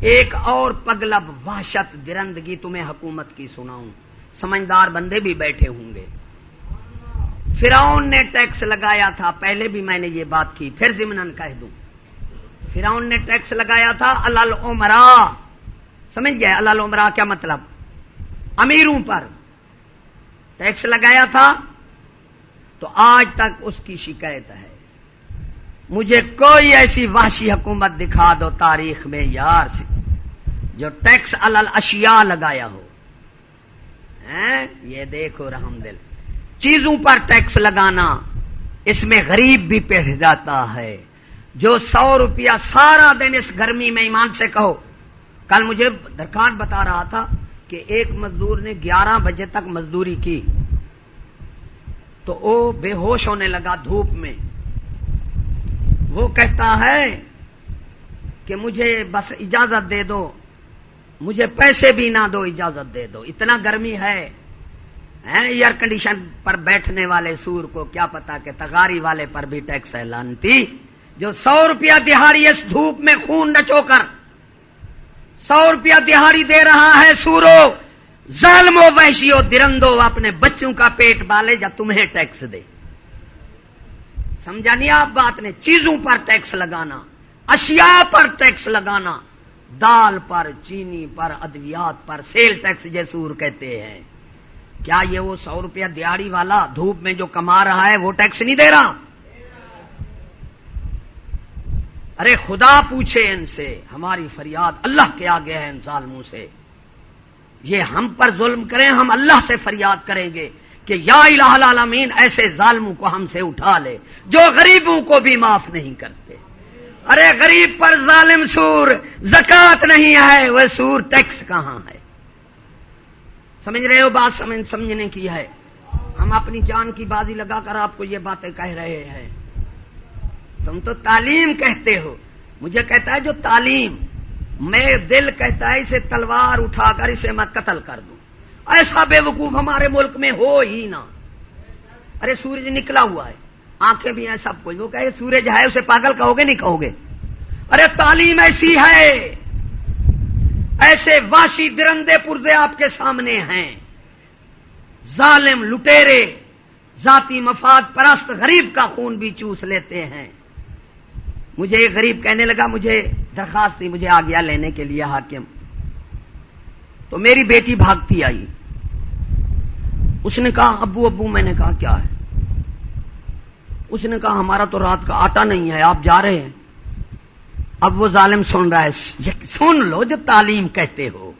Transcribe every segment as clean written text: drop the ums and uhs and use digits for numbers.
ایک اور پگلب وحشت درندگی تمہیں حکومت کی سناؤں، سمجھدار بندے بھی بیٹھے ہوں گے۔ فرعون نے ٹیکس لگایا تھا، پہلے بھی میں نے یہ بات کی، پھر ضمناً کہہ دوں۔ فرعون نے ٹیکس لگایا تھا علی الامراء، سمجھ گئے؟ علی الامراء کیا مطلب؟ امیروں پر ٹیکس لگایا تھا، تو آج تک اس کی شکایت ہے۔ مجھے کوئی ایسی وحشی حکومت دکھا دو تاریخ میں یار جو ٹیکس علی الاشیاء لگایا ہو۔ یہ دیکھو رحم دل، چیزوں پر ٹیکس لگانا، اس میں غریب بھی پیش جاتا ہے۔ جو 100 روپیہ سارا دن اس گرمی میں، ایمان سے کہو، کل مجھے درخان بتا رہا تھا کہ ایک مزدور نے 11 بجے تک مزدوری کی تو وہ بے ہوش ہونے لگا دھوپ میں۔ وہ کہتا ہے کہ مجھے بس اجازت دے دو، مجھے پیسے بھی نہ دو، اجازت دے دو، اتنا گرمی ہے۔ ایئر کنڈیشن پر بیٹھنے والے سور کو کیا پتا کہ تغاری والے پر بھی ٹیکس ہے لانتی، جو 100 روپیہ دہاڑی اس دھوپ میں خون نچو کر 100 روپیہ دہاڑی دے رہا ہے۔ سورو، ظالمو، وحشیو، درندو، اپنے بچوں کا پیٹ بالے یا تمہیں ٹیکس دے۔ سمجھا نہیں آپ بات نے؟ چیزوں پر ٹیکس لگانا، اشیاء پر ٹیکس لگانا، دال پر، چینی پر، ادویات پر سیل ٹیکس جیسور کہتے ہیں۔ کیا یہ وہ 100 روپیہ دیہڑی والا دھوپ میں جو کما رہا ہے وہ ٹیکس نہیں دے رہا؟ ارے خدا پوچھے ان سے، ہماری فریاد اللہ کے آگے ہے ان ظالموں سے۔ یہ ہم پر ظلم کریں، ہم اللہ سے فریاد کریں گے کہ یا الہ العالمین ایسے ظالموں کو ہم سے اٹھا لے جو غریبوں کو بھی معاف نہیں کرتے۔ ارے غریب پر ظالم سور، زکوٰۃ نہیں ہے، وہ سور ٹیکس کہاں ہے؟ سمجھ رہے ہو بات؟ سمجھنے کی ہے۔ ہم اپنی جان کی بازی لگا کر آپ کو یہ باتیں کہہ رہے ہیں۔ تم تو تعلیم کہتے ہو، مجھے کہتا ہے جو تعلیم، میں دل کہتا ہے اسے تلوار اٹھا کر اسے میں قتل کر دوں۔ ایسا بے وقوف ہمارے ملک میں ہو ہی نہ۔ ارے سورج نکلا ہوا ہے، آنکھیں بھی ہیں، سب کچھ، وہ کہے سورج ہے، اسے پاگل کہو گے نہیں کہو گے؟ ارے تعلیم ایسی ہے، ایسے واشی درندے پرزے آپ کے سامنے ہیں، ظالم لٹیرے، ذاتی مفاد پرست غریب کا خون بھی چوس لیتے ہیں۔ مجھے ایک غریب کہنے لگا، مجھے درخواست تھی، مجھے آ گیا لینے کے لیے حاکم، تو میری بیٹی بھاگتی آئی، اس نے کہا ابو ابو، میں نے کہا کیا ہے؟ اس نے کہا ہمارا تو رات کا آٹا نہیں ہے، آپ جا رہے ہیں؟ اب وہ ظالم سن رہا ہے، سن لو جو تعلیم کہتے ہو۔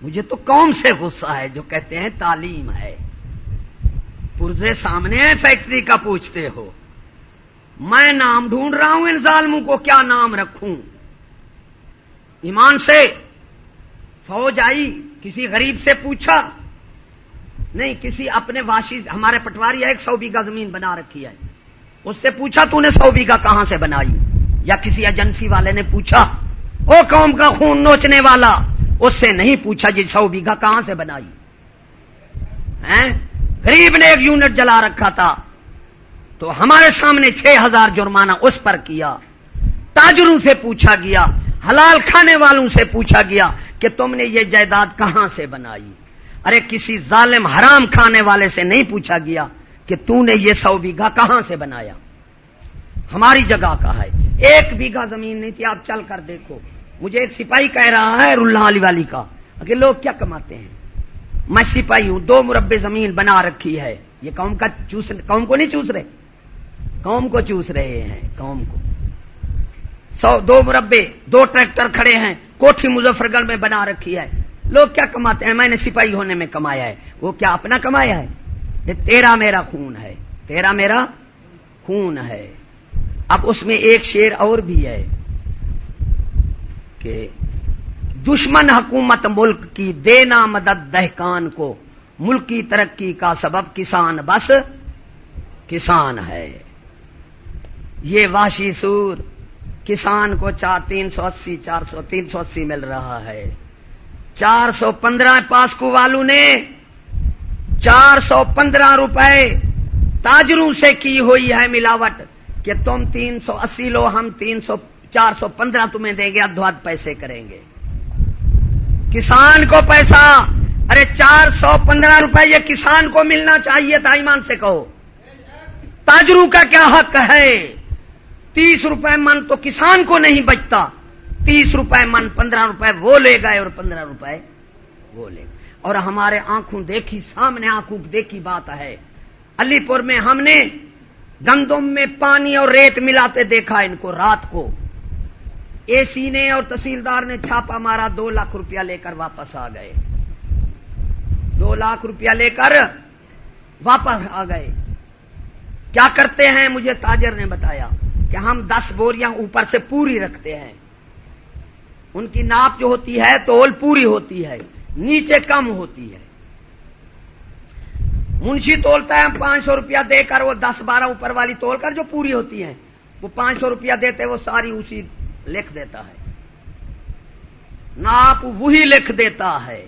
مجھے تو قوم سے غصہ ہے جو کہتے ہیں تعلیم ہے، پرزے سامنے ہیں، فیکٹری کا پوچھتے ہو۔ میں نام ڈھونڈ رہا ہوں ان ظالموں کو، کیا نام رکھوں؟ ایمان سے فوج آئی، کسی غریب سے پوچھا نہیں، کسی اپنے واشی، ہمارے پٹواری ہے، 100 بیگھہ زمین بنا رکھی ہے، اس سے پوچھا تو نے 100 بیگھہ کہاں سے بنائی؟ یا کسی ایجنسی والے نے پوچھا، او قوم کا خون نوچنے والا، اس سے نہیں پوچھا جی 100 بیگھہ کہاں سے بنائی؟ غریب نے ایک یونٹ جلا رکھا تھا تو ہمارے سامنے 6000 جرمانہ اس پر کیا۔ تاجروں سے پوچھا گیا، حلال کھانے والوں سے پوچھا گیا کہ تم نے یہ جائیداد کہاں سے بنائی؟ ارے کسی ظالم حرام کھانے والے سے نہیں پوچھا گیا کہ تو نے یہ 100 بیگھہ کہاں سے بنایا؟ ہماری جگہ کا ہے، 1 بیگھہ زمین نہیں تھی، آپ چل کر دیکھو۔ مجھے ایک سپاہی کہہ رہا ہے رلہ علی والی کا کہ لوگ کیا کماتے ہیں، میں سپاہی ہوں، 2 مربع زمین بنا رکھی ہے، یہ قوم کا قوم کو نہیں چوس رہے، قوم کو چوس رہے ہیں، قوم کو۔ 2 مربع، 2 ٹریکٹر کھڑے ہیں، کوٹھی مظفر گڑھ میں بنا رکھی ہے، لوگ کیا کماتے ہیں؟ میں نے سپاہی ہونے میں کمایا ہے، وہ کیا اپنا کمایا ہے؟ یہ تیرا میرا خون ہے، تیرا میرا خون ہے۔ اب اس میں ایک شعر اور بھی ہے کہ دشمن حکومت ملک کی دینا مدد دہقان کو، ملک کی ترقی کا سبب کسان بس کسان ہے۔ یہ وحشی سور کسان کو 380 400 380 مل رہا ہے، 415 پاسکو والوں نے 415 روپے تاجروں سے کی ہوئی ہے ملاوٹ کہ تم 380 لو، ہم 415 تمہیں دیں گے، ادھواد پیسے کریں گے۔ کسان کو پیسہ، ارے 415 روپے یہ کسان کو ملنا چاہیے تھا، ایمان سے کہو۔ تاجروں کا کیا حق ہے؟ 30 روپے من تو کسان کو نہیں بچتا، 30 روپے من 15 روپے وہ لے گئے اور 15 روپے وہ لے گئے۔ اور ہمارے آنکھوں دیکھی، سامنے آنکھوں دیکھی بات ہے، علی پور میں ہم نے گندم میں پانی اور ریت ملاتے دیکھا ان کو رات کو۔ اے سی نے اور تحصیلدار نے چھاپا مارا، 2 لاکھ روپیہ لے کر واپس آ گئے، 2 لاکھ روپیہ لے کر واپس آ گئے۔ کیا کرتے ہیں؟ مجھے تاجر نے بتایا کہ ہم 10 بوریاں اوپر سے پوری رکھتے ہیں، ان کی ناپ جو ہوتی ہے تول پوری ہوتی ہے، نیچے کم ہوتی ہے۔ منشی تولتا ہے 500 روپیہ دے کر، وہ 10-12 اوپر والی تول کر جو پوری ہوتی ہیں وہ 500 روپیہ دیتے، وہ ساری اسی لکھ دیتا ہے، ناپ وہی لکھ دیتا ہے۔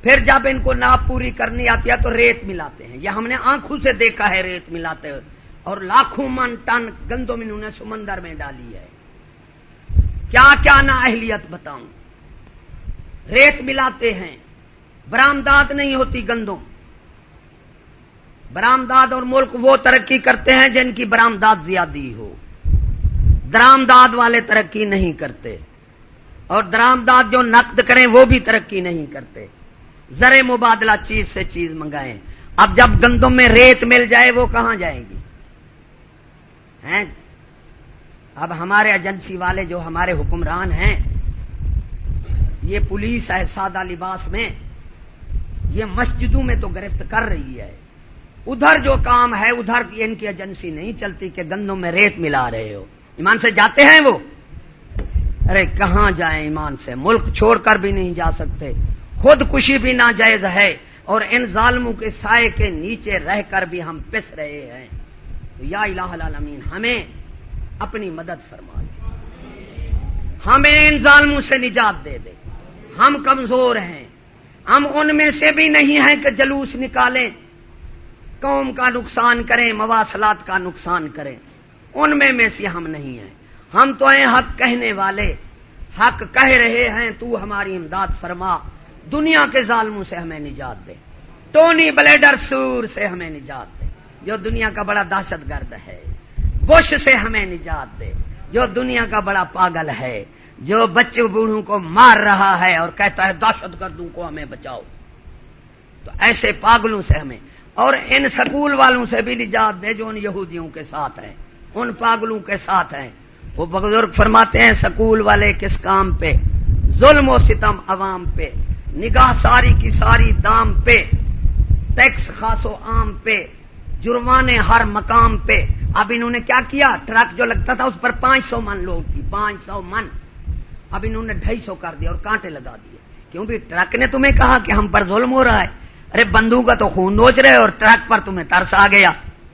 پھر جب ان کو ناپ پوری کرنی آتی ہے تو ریت ملاتے ہیں، یہ ہم نے آنکھوں سے دیکھا ہے ریت ملاتے ہوئے، اور لاکھوں من ٹن گندم انہوں نے سمندر میں ڈالی ہے۔ کیا کیا نا اہلیت بتاؤں۔ ریت ملاتے ہیں، برآمدات نہیں ہوتی گندم، برآمدات، اور ملک وہ ترقی کرتے ہیں جن کی برآمدات زیادہ ہو، درآمدات والے ترقی نہیں کرتے، اور درآمدات جو نقد کریں وہ بھی ترقی نہیں کرتے۔ زر مبادلہ چیز سے چیز منگائیں۔ اب جب گندم میں ریت مل جائے وہ کہاں جائیں گی؟ ہیں؟ اب ہمارے ایجنسی والے جو ہمارے حکمران ہیں، یہ پولیس ہے سادہ لباس میں، یہ مسجدوں میں تو گرفت کر رہی ہے، ادھر جو کام ہے ادھر ان کی ایجنسی نہیں چلتی کہ گندم میں ریت ملا رہے ہو۔ ایمان سے جاتے ہیں وہ؟ ارے کہاں جائیں ایمان سے، ملک چھوڑ کر بھی نہیں جا سکتے، خودکشی بھی ناجائز ہے، اور ان ظالموں کے سائے کے نیچے رہ کر بھی ہم پس رہے ہیں۔ تو یا الہ العالمین ہمیں اپنی مدد فرما دے، ہمیں ان ظالموں سے نجات دے دے۔ ہم کمزور ہیں، ہم ان میں سے بھی نہیں ہیں کہ جلوس نکالیں، قوم کا نقصان کریں، مواصلات کا نقصان کریں، ان میں سے ہم نہیں ہیں۔ ہم تو ہیں حق کہنے والے، حق کہہ رہے ہیں، تو ہماری امداد فرما، دنیا کے ظالموں سے ہمیں نجات دے، ٹونی بلیڈر سور سے ہمیں نجات دے جو دنیا کا بڑا دہشت گرد ہے، بش سے ہمیں نجات دے جو دنیا کا بڑا پاگل ہے، جو بچوں بوڑھوں کو مار رہا ہے اور کہتا ہے دہشت گردوں کو ہمیں بچاؤ۔ تو ایسے پاگلوں سے ہمیں، اور ان سکول والوں سے بھی نجات دے جو ان یہودیوں کے ساتھ ہیں، ان پاگلوں کے ساتھ ہیں۔ وہ بزرگ فرماتے ہیں سکول والے کس کام پہ، ظلم و ستم عوام پہ، نگاہ ساری کی ساری دام پہ، ٹیکس خاص و عام پہ، جرمانے ہر مقام پہ۔ اب انہوں نے کیا کیا، ٹرک جو لگتا تھا اس پر 500 من لوڈ کی، 500 من، اب انہوں نے 250 کر دیا اور کانٹے لگا دیے۔ کیوں بھی ٹرک نے تمہیں کہا کہ ہم پر ظلم ہو رہا ہے؟ ارے بندوں کا تو خون نوچ رہے اور ٹرک پر تمہیں ترس آ گیا،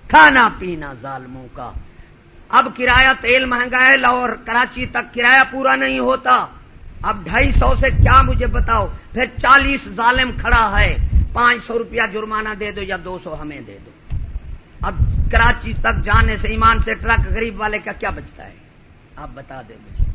کھانا پینا ظالموں کا۔ اب کرایہ تیل مہنگا ہے، لاہور کراچی تک کرایہ پورا نہیں ہوتا، اب 250 سے کیا مجھے بتاؤ، پھر 40 ظالم کھڑا ہے، 500 روپیہ جرمانہ دے دو یا 200 ہمیں دے دو۔ اب کراچی تک جانے سے ایمان سے ٹرک غریب والے کا کیا بچتا ہے؟ آپ بتا دیں مجھے۔